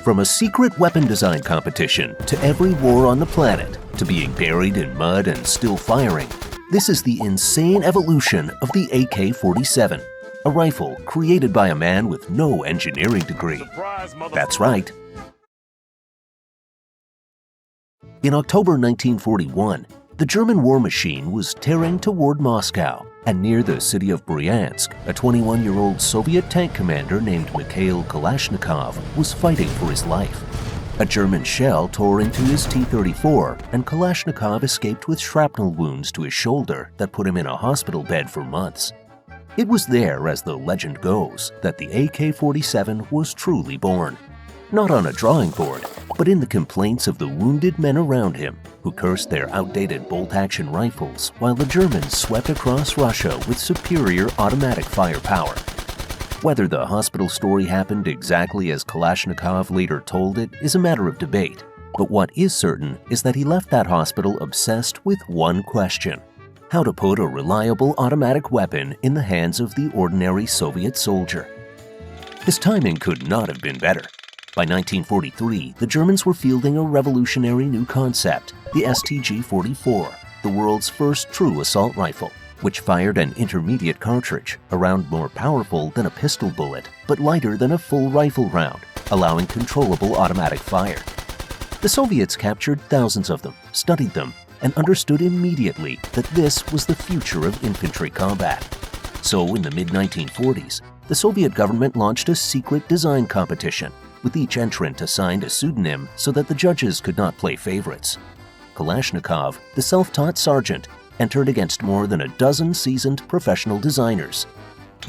From a secret weapon design competition to every war on the planet to being buried in mud and still firing, this is the insane evolution of the AK-47, a rifle created by a man with no engineering degree. That's right. In October 1941, the German war machine was tearing toward Moscow, and near the city of Bryansk, a 21-year-old Soviet tank commander named Mikhail Kalashnikov was fighting for his life. A German shell tore into his T-34, and Kalashnikov escaped with shrapnel wounds to his shoulder that put him in a hospital bed for months. It was there, as the legend goes, that the AK-47 was truly born. Not on a drawing board, but in the complaints of the wounded men around him, who cursed their outdated bolt-action rifles while the Germans swept across Russia with superior automatic firepower. Whether the hospital story happened exactly as Kalashnikov later told it is a matter of debate, but what is certain is that he left that hospital obsessed with one question: how to put a reliable automatic weapon in the hands of the ordinary Soviet soldier. His timing could not have been better. By 1943, the Germans were fielding a revolutionary new concept, the STG-44, the world's first true assault rifle, which fired an intermediate cartridge, a round more powerful than a pistol bullet, but lighter than a full rifle round, allowing controllable automatic fire. The Soviets captured thousands of them, studied them, and understood immediately that this was the future of infantry combat. So in the mid-1940s, the Soviet government launched a secret design competition, with each entrant assigned a pseudonym so that the judges could not play favorites. Kalashnikov, the self-taught sergeant, entered against more than a dozen seasoned professional designers.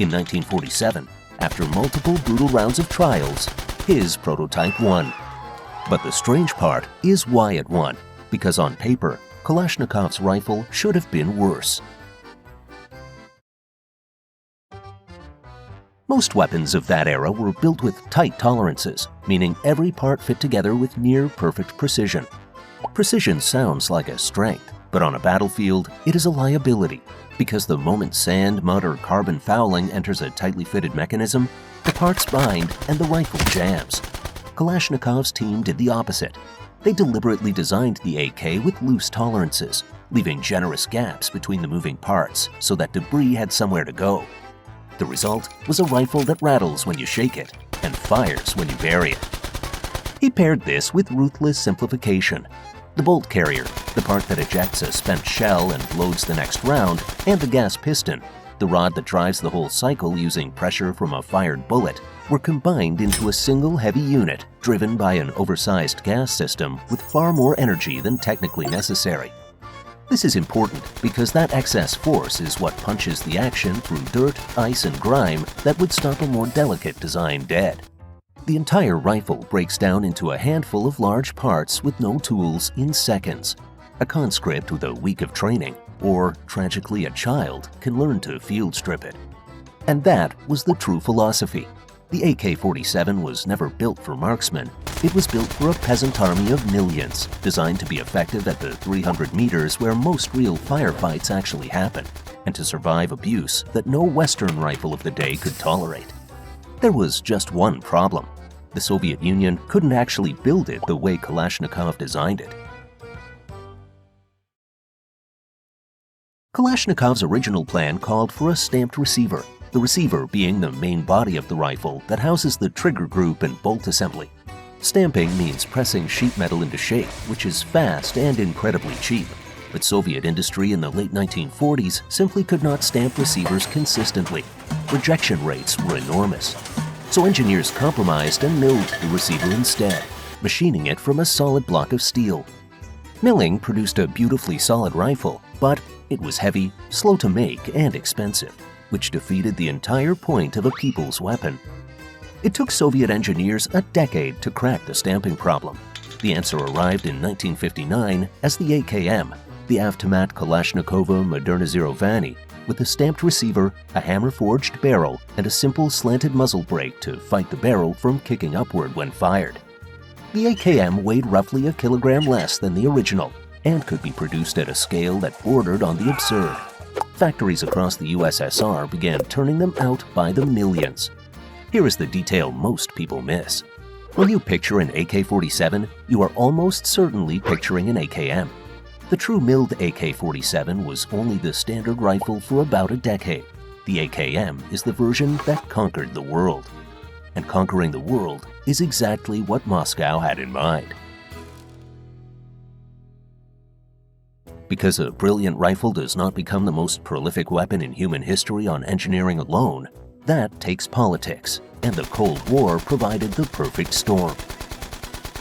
In 1947, after multiple brutal rounds of trials, his prototype won. But the strange part is why it won, because on paper, Kalashnikov's rifle should have been worse. Most weapons of that era were built with tight tolerances, meaning every part fit together with near-perfect precision. Precision sounds like a strength, but on a battlefield, it is a liability, because the moment sand, mud, or carbon fouling enters a tightly fitted mechanism, the parts bind and the rifle jams. Kalashnikov's team did the opposite. They deliberately designed the AK with loose tolerances, leaving generous gaps between the moving parts so that debris had somewhere to go. The result was a rifle that rattles when you shake it and fires when you bury it. He paired this with ruthless simplification. The bolt carrier, the part that ejects a spent shell and loads the next round, and the gas piston, the rod that drives the whole cycle using pressure from a fired bullet, were combined into a single heavy unit driven by an oversized gas system with far more energy than technically necessary. This is important because that excess force is what punches the action through dirt, ice, and grime that would stop a more delicate design dead. The entire rifle breaks down into a handful of large parts with no tools in seconds. A conscript with a week of training, or tragically a child, can learn to field strip it. And that was the true philosophy. The AK-47 was never built for marksmen. It was built for a peasant army of millions, designed to be effective at the 300 meters where most real firefights actually happen, and to survive abuse that no Western rifle of the day could tolerate. There was just one problem. The Soviet Union couldn't actually build it the way Kalashnikov designed it. Kalashnikov's original plan called for a stamped receiver, the receiver being the main body of the rifle that houses the trigger group and bolt assembly. Stamping means pressing sheet metal into shape, which is fast and incredibly cheap. But Soviet industry in the late 1940s simply could not stamp receivers consistently. Rejection rates were enormous. So engineers compromised and milled the receiver instead, machining it from a solid block of steel. Milling produced a beautifully solid rifle, but it was heavy, slow to make, and expensive, which defeated the entire point of a people's weapon. It took Soviet engineers a decade to crack the stamping problem. The answer arrived in 1959 as the AKM, the Avtomat Kalashnikova Modernizirovanny, with a stamped receiver, a hammer-forged barrel, and a simple slanted muzzle brake to fight the barrel from kicking upward when fired. The AKM weighed roughly a kilogram less than the original and could be produced at a scale that bordered on the absurd. Factories across the USSR began turning them out by the millions. Here is the detail most people miss. When you picture an AK-47, you are almost certainly picturing an AKM. The true milled AK-47 was only the standard rifle for about a decade. The AKM is the version that conquered the world. And conquering the world is exactly what Moscow had in mind. Because a brilliant rifle does not become the most prolific weapon in human history on engineering alone, that takes politics, and the Cold War provided the perfect storm.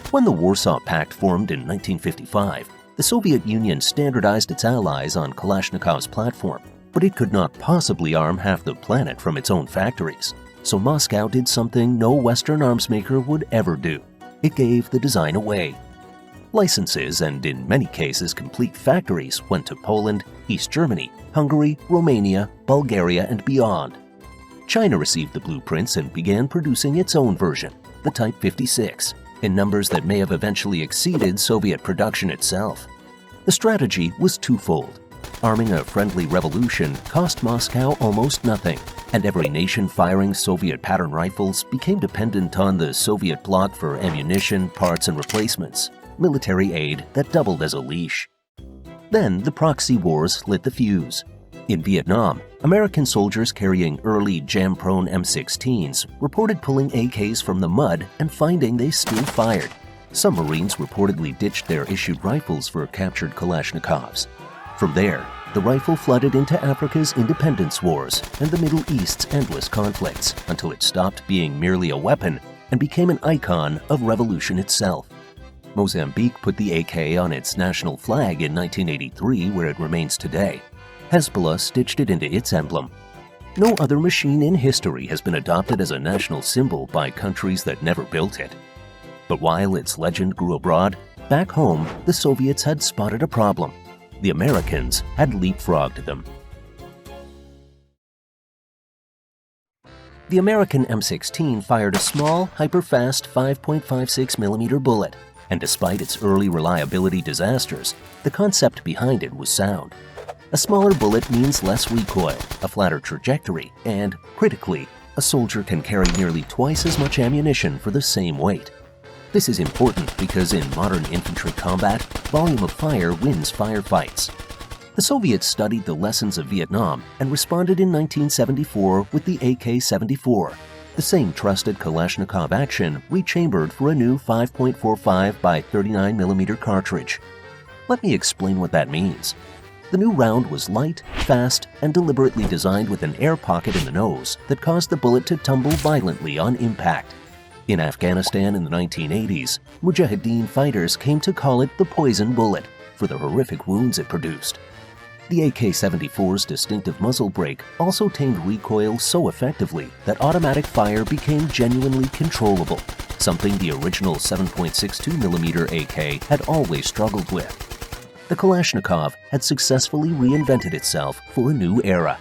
When the Warsaw Pact formed in 1955, the Soviet Union standardized its allies on Kalashnikov's platform, but it could not possibly arm half the planet from its own factories. So Moscow did something no Western arms maker would ever do. It gave the design away. Licenses, and in many cases complete factories, went to Poland, East Germany, Hungary, Romania, Bulgaria, and beyond. China received the blueprints and began producing its own version, the Type 56, in numbers that may have eventually exceeded Soviet production itself. The strategy was twofold. Arming a friendly revolution cost Moscow almost nothing, and every nation firing Soviet pattern rifles became dependent on the Soviet bloc for ammunition, parts, and replacements, military aid that doubled as a leash. Then the proxy wars lit the fuse. In Vietnam, American soldiers carrying early jam-prone M16s reported pulling AKs from the mud and finding they still fired. Some Marines reportedly ditched their issued rifles for captured Kalashnikovs. From there, the rifle flooded into Africa's independence wars and the Middle East's endless conflicts until it stopped being merely a weapon and became an icon of revolution itself. Mozambique put the AK on its national flag in 1983, where it remains today. Hezbollah stitched it into its emblem. No other machine in history has been adopted as a national symbol by countries that never built it. But while its legend grew abroad, back home, the Soviets had spotted a problem. The Americans had leapfrogged them. The American M16 fired a small, hyper-fast 5.56mm bullet, and despite its early reliability disasters, the concept behind it was sound. A smaller bullet means less recoil, a flatter trajectory, and, critically, a soldier can carry nearly twice as much ammunition for the same weight. This is important because in modern infantry combat, volume of fire wins firefights. The Soviets studied the lessons of Vietnam and responded in 1974 with the AK-74, the same trusted Kalashnikov action rechambered for a new 5.45 by 39mm cartridge. Let me explain what that means. The new round was light, fast, and deliberately designed with an air pocket in the nose that caused the bullet to tumble violently on impact. In Afghanistan in the 1980s, Mujahideen fighters came to call it the poison bullet for the horrific wounds it produced. The AK-74's distinctive muzzle brake also tamed recoil so effectively that automatic fire became genuinely controllable, something the original 7.62mm AK had always struggled with. The Kalashnikov had successfully reinvented itself for a new era.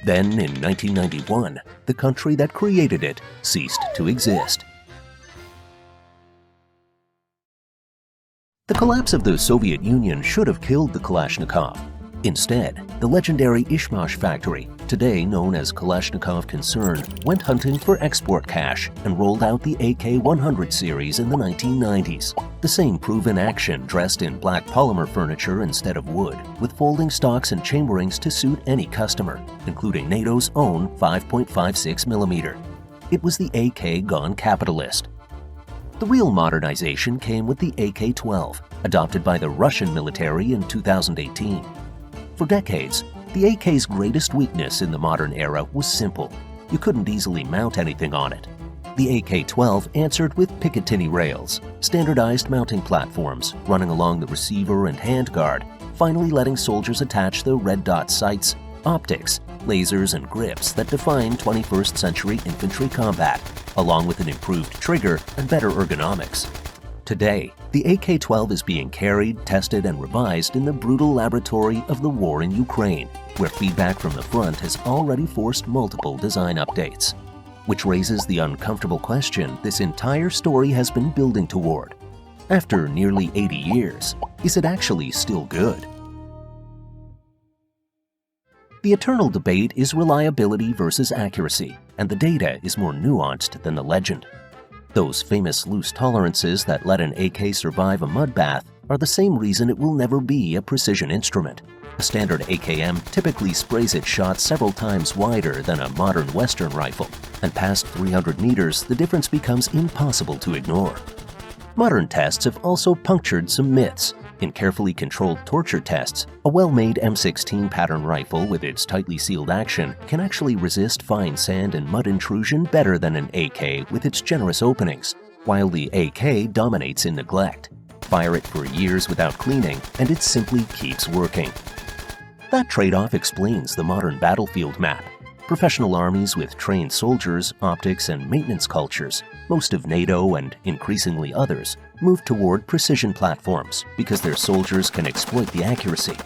Then, in 1991, the country that created it ceased to exist. The collapse of the Soviet Union should have killed the Kalashnikov. Instead, the legendary Ishmash factory, today known as Kalashnikov Concern, went hunting for export cash and rolled out the AK-100 series in the 1990s. The same proven action dressed in black polymer furniture instead of wood, with folding stocks and chamberings to suit any customer, including NATO's own 5.56mm. It was the AK gone capitalist. The real modernization came with the AK-12, adopted by the Russian military in 2018. For decades, the AK's greatest weakness in the modern era was simple. You couldn't easily mount anything on it. The AK-12 answered with Picatinny rails, standardized mounting platforms running along the receiver and handguard, finally letting soldiers attach the red dot sights, optics, lasers, and grips that define 21st century infantry combat, along with an improved trigger and better ergonomics. Today, the AK-12 is being carried, tested, and revised in the brutal laboratory of the war in Ukraine, where feedback from the front has already forced multiple design updates. Which raises the uncomfortable question this entire story has been building toward. After nearly 80 years, is it actually still good? The eternal debate is reliability versus accuracy, and the data is more nuanced than the legend. Those famous loose tolerances that let an AK survive a mud bath are the same reason it will never be a precision instrument. A standard AKM typically sprays its shot several times wider than a modern Western rifle, and past 300 meters, the difference becomes impossible to ignore. Modern tests have also punctured some myths. In carefully controlled torture tests, a well-made M16 pattern rifle with its tightly sealed action can actually resist fine sand and mud intrusion better than an AK with its generous openings, while the AK dominates in neglect. Fire it for years without cleaning, and it simply keeps working. That trade-off explains the modern battlefield map. Professional armies with trained soldiers, optics, and maintenance cultures, most of NATO and increasingly others, move toward precision platforms because their soldiers can exploit the accuracy.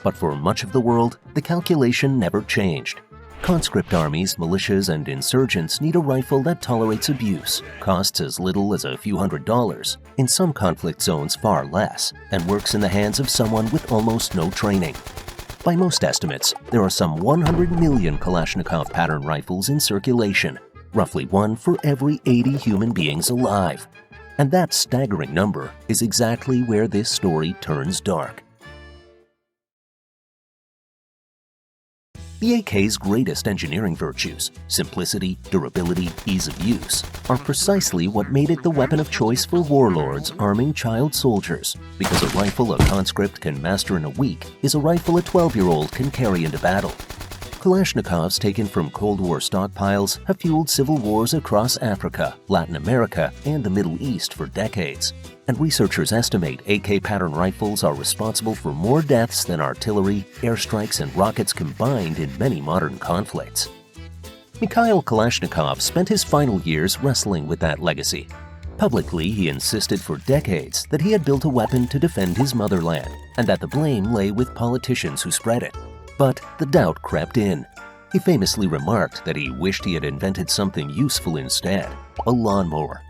But for much of the world, the calculation never changed. Conscript armies, militias, and insurgents need a rifle that tolerates abuse, costs as little as a few $100s, in some conflict zones far less, and works in the hands of someone with almost no training. By most estimates, there are some 100 million Kalashnikov pattern rifles in circulation, roughly one for every 80 human beings alive. And that staggering number is exactly where this story turns dark. The AK's greatest engineering virtues, simplicity, durability, ease of use, are precisely what made it the weapon of choice for warlords arming child soldiers, because a rifle a conscript can master in a week is a rifle a 12-year-old can carry into battle. Kalashnikovs taken from Cold War stockpiles have fueled civil wars across Africa, Latin America, and the Middle East for decades. And researchers estimate AK pattern rifles are responsible for more deaths than artillery, airstrikes, and rockets combined in many modern conflicts. Mikhail Kalashnikov spent his final years wrestling with that legacy. Publicly, he insisted for decades that he had built a weapon to defend his motherland, and that the blame lay with politicians who spread it. But the doubt crept in. He famously remarked that he wished he had invented something useful instead, a lawnmower.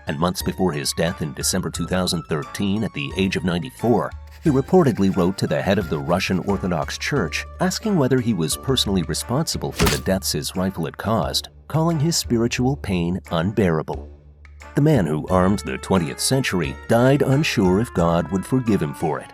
And months before his death in December 2013 at the age of 94, he reportedly wrote to the head of the Russian Orthodox Church asking whether he was personally responsible for the deaths his rifle had caused, calling his spiritual pain unbearable. The man who armed the 20th century died unsure if God would forgive him for it.